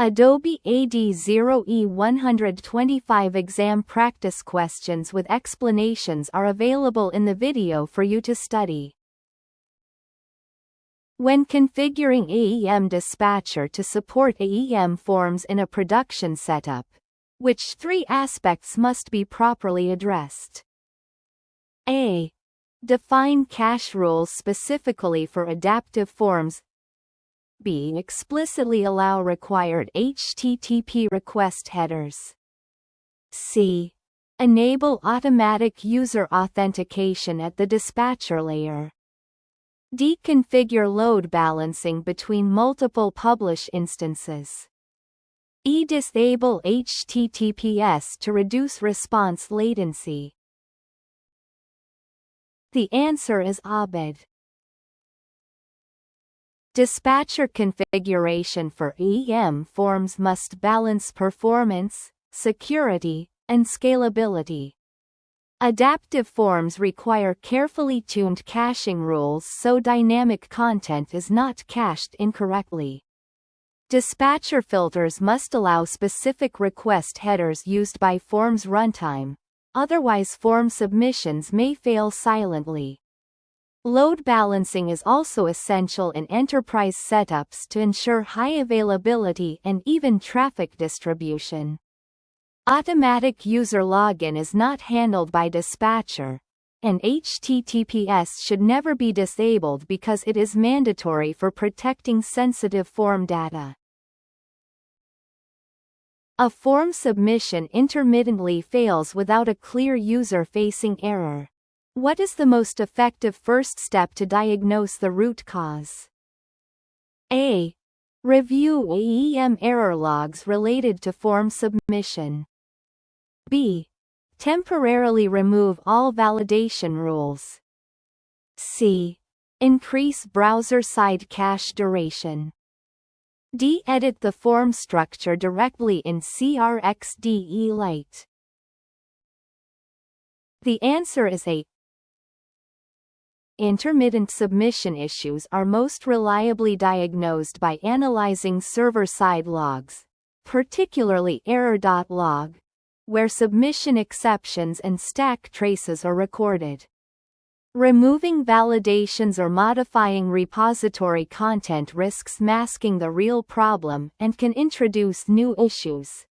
Adobe AD0-E125 exam practice questions with explanations are available in the video for you to study. When configuring AEM Dispatcher to support AEM Forms in a production setup, which three aspects must be properly addressed? A. Define cache rules specifically for adaptive forms. B. Explicitly allow required HTTP request headers. C. Enable automatic user authentication at the dispatcher layer. D. Configure load balancing between multiple publish instances. E. Disable HTTPS to reduce response latency. The answer is ABID. Dispatcher configuration for AEM Forms must balance performance, security, and scalability. Adaptive forms require carefully tuned caching rules so dynamic content is not cached incorrectly. Dispatcher filters must allow specific request headers used by Forms runtime, otherwise form submissions may fail silently. Load balancing is also essential in enterprise setups to ensure high availability and even traffic distribution. Automatic user login is not handled by dispatcher, and HTTPS should never be disabled because it is mandatory for protecting sensitive form data. A form submission intermittently fails without a clear user-facing error. What is the most effective first step to diagnose the root cause? A. Review AEM error logs related to form submission. B. Temporarily remove all validation rules. C. Increase browser-side cache duration. D. Edit the form structure directly in CRXDE Lite. The answer is A. Intermittent submission issues are most reliably diagnosed by analyzing server-side logs, particularly error.log, where submission exceptions and stack traces are recorded. Removing validations or modifying repository content risks masking the real problem and can introduce new issues.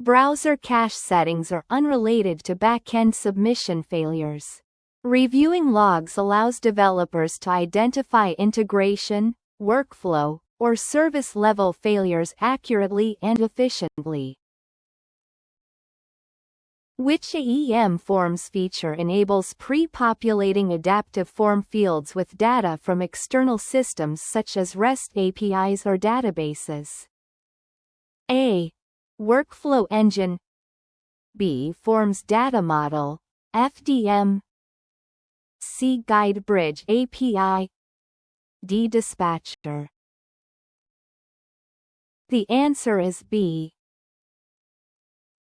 Browser cache settings are unrelated to back-end submission failures. Reviewing logs allows developers to identify integration, workflow, or service-level failures accurately and efficiently. Which AEM Forms feature enables pre-populating adaptive form fields with data from external systems such as REST APIs or databases? A. Workflow Engine. B. Forms Data Model, FDM. C. Guide Bridge API. D. Dispatcher. The answer is B.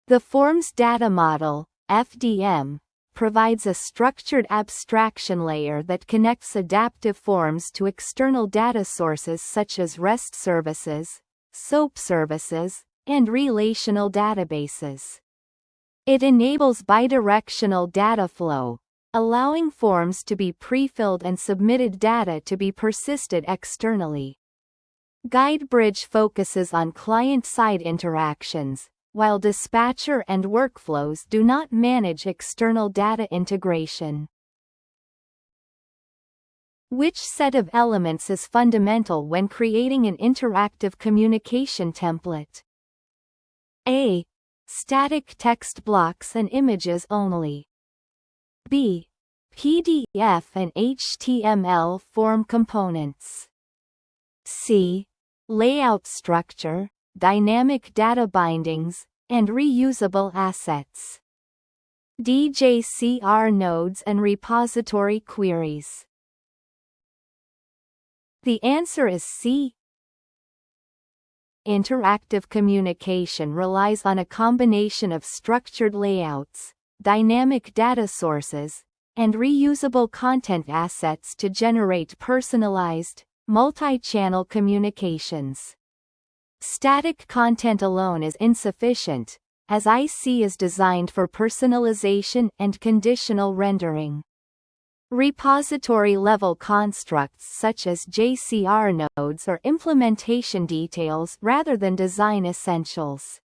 The Forms Data Model, FDM, provides a structured abstraction layer that connects adaptive forms to external data sources such as REST services, SOAP services, and relational databases. It enables bidirectional data flow, allowing forms to be pre-filled and submitted data to be persisted externally. GuideBridge focuses on client-side interactions, while dispatcher and workflows do not manage external data integration. Which set of elements is fundamental when creating an interactive communication template? A. Static text blocks and images only. B. PDF and HTML form components. C. Layout structure, dynamic data bindings, and reusable assets. D. JCR nodes and repository queries. The answer is C. Interactive communication relies on a combination of structured layouts, dynamic data sources, and reusable content assets to generate personalized, multi-channel communications. Static content alone is insufficient, as IC is designed for personalization and conditional rendering. Repository-level constructs such as JCR nodes are implementation details rather than design essentials.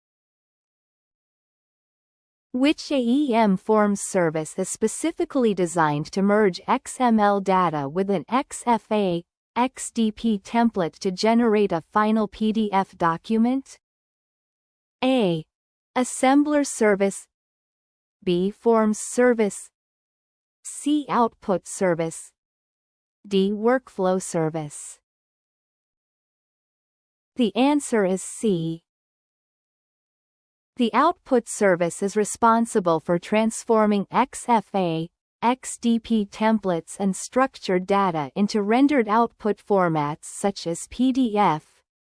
Which AEM Forms service is specifically designed to merge XML data with an XFA, XDP template to generate a final PDF document? A. Assembler service, B. Forms service, C. Output service, D. Workflow service. The answer is C. The output service is responsible for transforming XFA, XDP templates and structured data into rendered output formats such as PDF,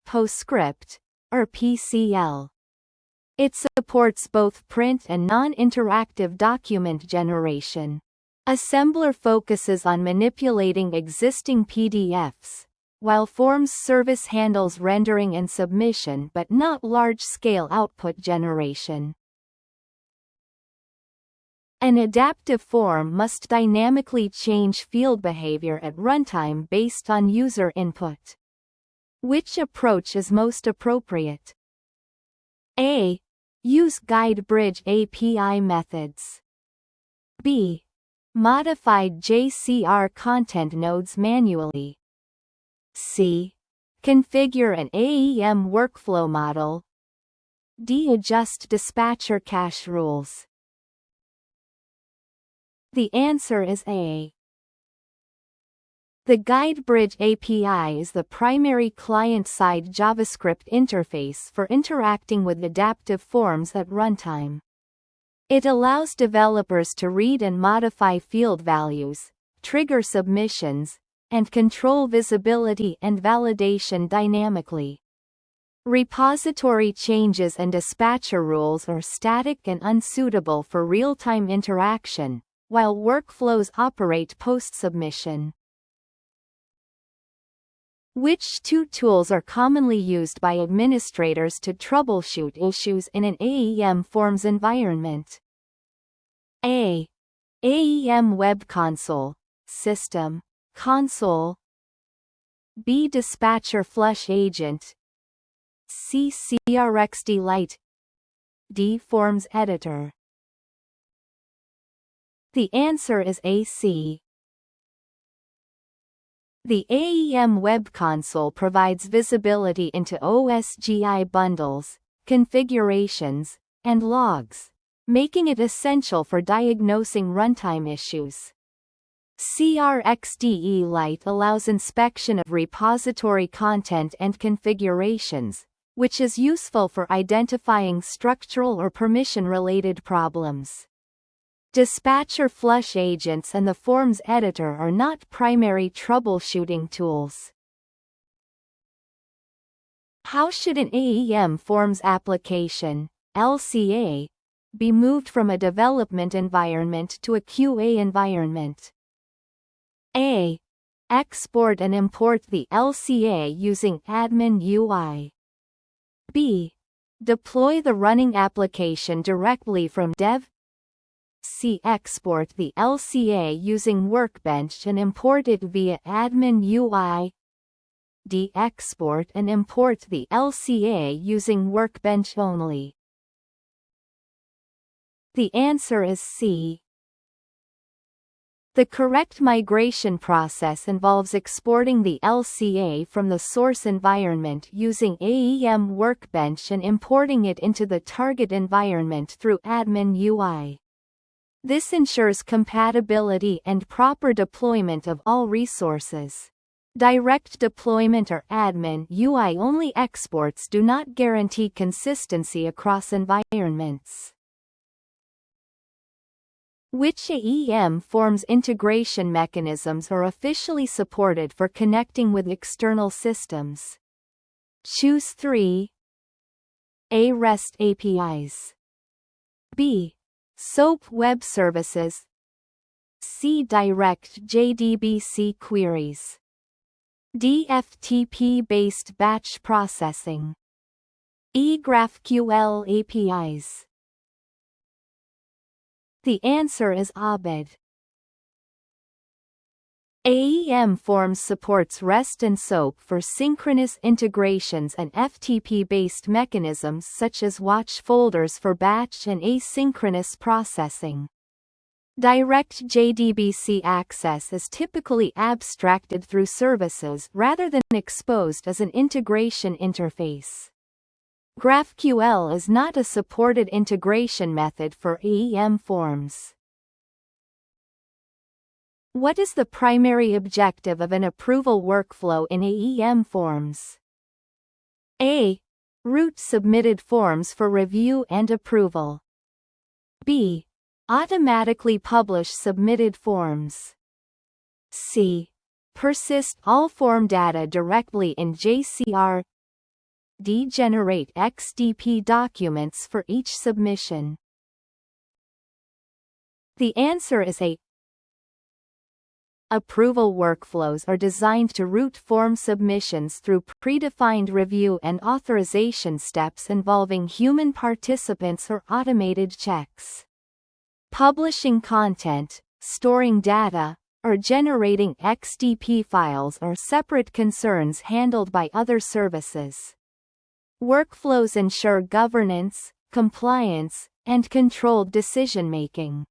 PostScript, or PCL. It supports both print and non-interactive document generation. Assembler focuses on manipulating existing PDFs, while Forms service handles rendering and submission but not large-scale output generation. An adaptive form must dynamically change field behavior at runtime based on user input. Which approach is most appropriate? A. Use guide bridge API methods. B. Modified JCR content nodes manually. C. Configure an AEM workflow model. D. Adjust dispatcher cache rules. The answer is A. The GuideBridge API is the primary client-side JavaScript interface for interacting with adaptive forms at runtime. It allows developers to read and modify field values, trigger submissions, and control visibility and validation dynamically. Repository changes and dispatcher rules are static and unsuitable for real-time interaction, while workflows operate post-submission. Which two tools are commonly used by administrators to troubleshoot issues in an AEM Forms environment? A. AEM Web Console, System, Console. B. Dispatcher Flush Agent. C. CRXD Lite. D. Forms Editor. The answer is AC. The AEM Web Console provides visibility into OSGI bundles, configurations, and logs, making it essential for diagnosing runtime issues. CRXDE Lite allows inspection of repository content and configurations, which is useful for identifying structural or permission-related problems. Dispatcher Flush Agents and the Forms Editor are not primary troubleshooting tools. How should an AEM Forms application, LCA, be moved from a development environment to a QA environment? A. Export and import the LCA using Admin UI. B. Deploy the running application directly from Dev. C. Export the LCA using Workbench and import it via Admin UI. D. Export and import the LCA using Workbench only. The answer is C. The correct migration process involves exporting the LCA from the source environment using AEM Workbench and importing it into the target environment through Admin UI. This ensures compatibility and proper deployment of all resources. Direct deployment or Admin UI only exports do not guarantee consistency across environments. Which AEM Forms integration mechanisms are officially supported for connecting with external systems? Choose 3. A. REST APIs. B. SOAP Web Services. C. Direct JDBC queries. D. FTP-based batch processing. E. GraphQL APIs. The answer is ABID. AEM Forms supports REST and SOAP for synchronous integrations and FTP-based mechanisms such as watch folders for batch and asynchronous processing. Direct JDBC access is typically abstracted through services rather than exposed as an integration interface. GraphQL is not a supported integration method for AEM Forms. What is the primary objective of an approval workflow in AEM Forms? A. Route submitted forms for review and approval. B. Automatically publish submitted forms. C. Persist all form data directly in JCR. D. Generate XDP documents for each submission. The answer is A. Approval workflows are designed to route form submissions through predefined review and authorization steps involving human participants or automated checks. Publishing content, storing data, or generating XDP files are separate concerns handled by other services. Workflows ensure governance, compliance, and controlled decision-making.